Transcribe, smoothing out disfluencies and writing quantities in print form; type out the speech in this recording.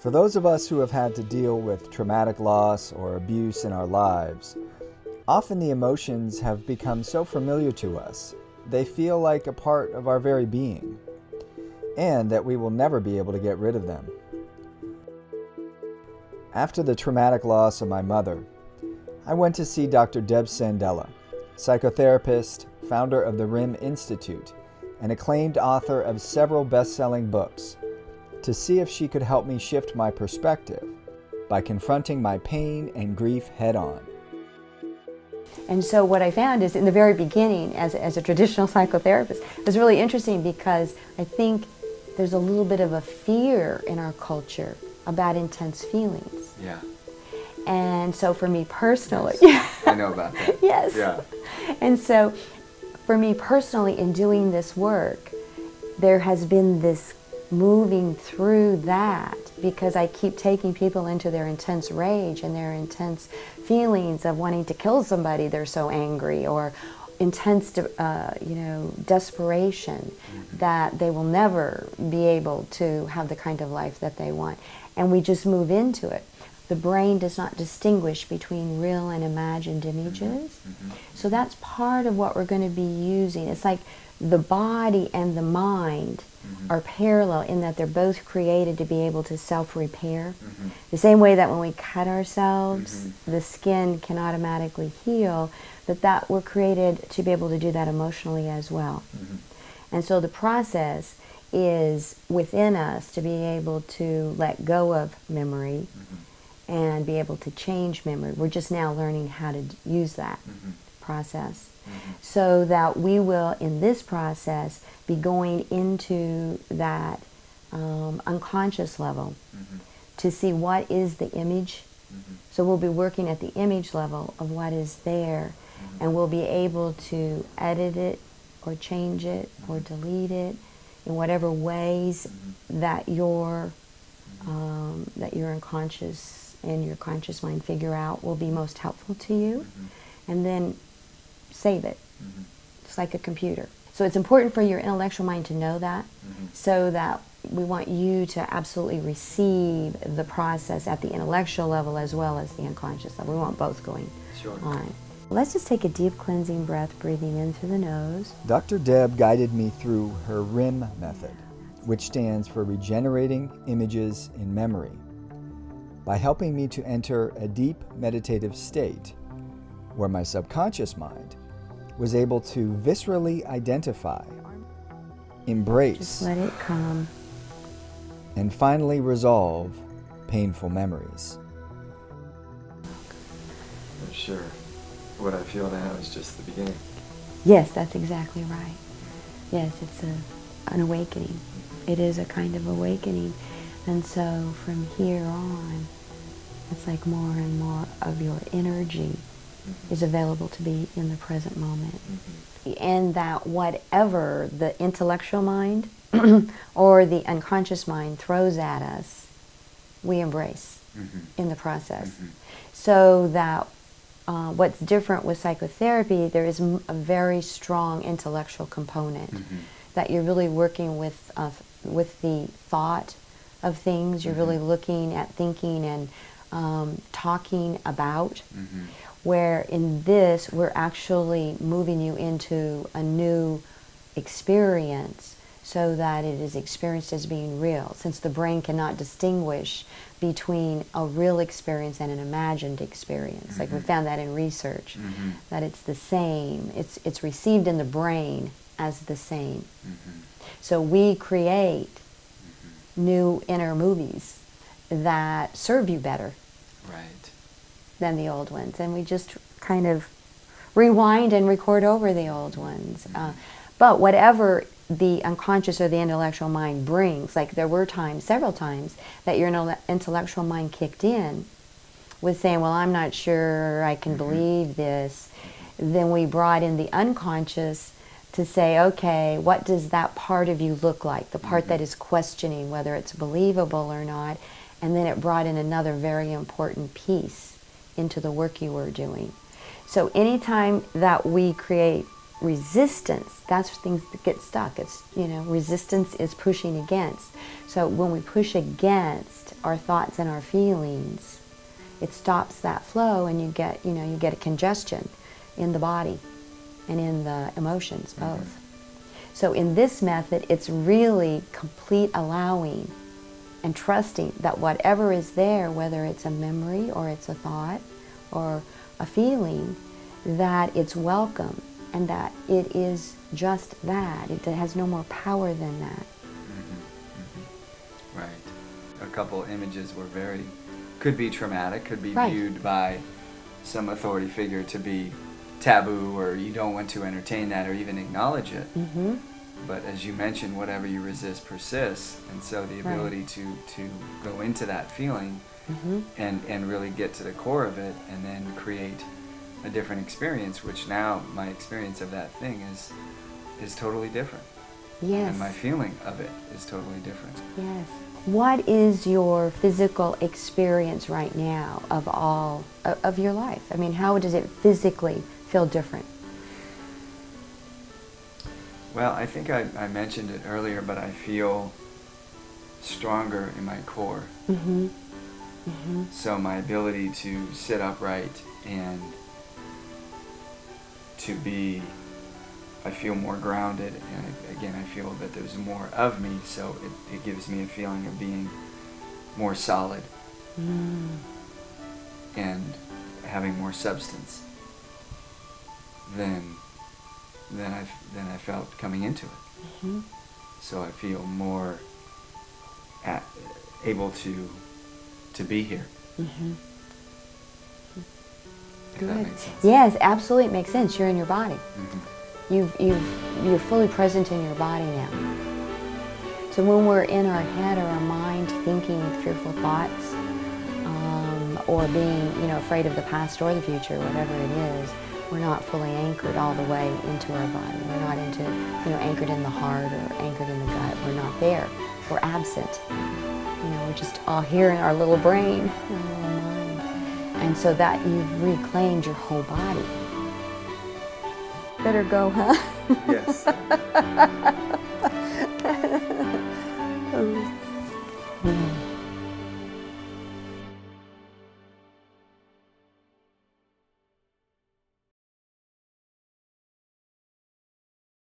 For those of us who have had to deal with traumatic loss or abuse in our lives, often the emotions have become so familiar to us, they feel like a part of our very being, and that we will never be able to get rid of them. After the traumatic loss of my mother, I went to see Dr. Deb Sandella, psychotherapist, founder of the RIM Institute, and acclaimed author of several best-selling books, to see if she could help me shift my perspective by confronting my pain and grief head-on. And so what I found is in the very beginning, as a traditional psychotherapist, it was really interesting because I think there's a little bit of a fear in our culture about intense feelings. Yeah. And so for me personally... Yes. I know about that. Yes. Yeah. And so for me personally, in doing this work, there has been this moving through that, because I keep taking people into their intense rage and their intense feelings of wanting to kill somebody, they're so angry, or intense desperation that they will never be able to have the kind of life that they want. And we just move into it. The brain does not distinguish between real and imagined images. So that's part of what we're going to be using. It's like the body and the mind are parallel in that they're both created to be able to self-repair. The same way that when we cut ourselves, the skin can automatically heal, that we're created to be able to do that emotionally as well. And so the process is within us to be able to let go of memory and be able to change memory. We're just now learning how to use that process. So that we will, in this process, be going into that unconscious level to see what is the image. So we'll be working at the image level of what is there, and we'll be able to edit it or change it or delete it in whatever ways that your unconscious and your conscious mind figure out will be most helpful to you, and then save it. It's like a computer. So it's important for your intellectual mind to know that, so that we want you to absolutely receive the process at the intellectual level as well as the unconscious level. We want both going on. Let's just take a deep cleansing breath, breathing in through the nose. Dr. Deb guided me through her RIM method, which stands for Regenerating Images in Memory, by helping me to enter a deep meditative state where my subconscious mind was able to viscerally identify, embrace, just let it come, and finally resolve painful memories. I'm sure what I feel now is just the beginning. Yes, that's exactly right. Yes, it's an awakening. It is a kind of awakening. And so from here on, it's like more and more of your energy is available to be in the present moment. And that whatever the intellectual mind or the unconscious mind throws at us, we embrace in the process. So that what's different with psychotherapy, there is a very strong intellectual component, that you're really working with the thought of things. You're really looking at thinking and talking about, where in this we're actually moving you into a new experience so that it is experienced as being real, since the brain cannot distinguish between a real experience and an imagined experience. Like we found that in research, that it's the same. It's received in the brain as the same. So we create new inner movies that serve you better than the old ones, and we just kind of rewind and record over the old ones. But whatever the unconscious or the intellectual mind brings, like there were times, several times, that your intellectual mind kicked in with saying, well, I'm not sure I can believe this. Then we brought in the unconscious to say, okay, what does that part of you look like? The part that is questioning whether it's believable or not. And then it brought in another very important piece into the work you were doing. So anytime that we create resistance, that's things that get stuck. It's, resistance is pushing against. So when we push against our thoughts and our feelings, it stops that flow, and you get a congestion in the body and in the emotions, both. So in this method, it's really complete allowing and trusting that whatever is there, whether it's a memory or it's a thought or a feeling, that it's welcome and that it is just that. It has no more power than that. Right. A couple images were could be traumatic, could be Right. viewed by some authority figure to be taboo, or you don't want to entertain that or even acknowledge it. But as you mentioned, whatever you resist persists, and so the ability to go into that feeling and really get to the core of it, and then create a different experience, which now my experience of that thing is totally different. Yes. And my feeling of it is totally different. Yes. What is your physical experience right now of all of your life? I mean, how does it physically feel different? Well, I think I mentioned it earlier, but I feel stronger in my core. So my ability to sit upright and to be, I feel more grounded, and again, I feel that there's more of me, so it gives me a feeling of being more solid and having more substance than I felt coming into it. So I feel more able to be here. If that makes sense. Yes, absolutely, it makes sense. You're in your body. You're fully present in your body now. So when we're in our head or our mind thinking fearful thoughts, or being, afraid of the past or the future, whatever it is, we're not fully anchored all the way into our body. We're not anchored in the heart or anchored in the gut. We're not there. We're absent. We're just all here in our little brain, our little mind. And so that you've reclaimed your whole body. Better go, huh? Yes.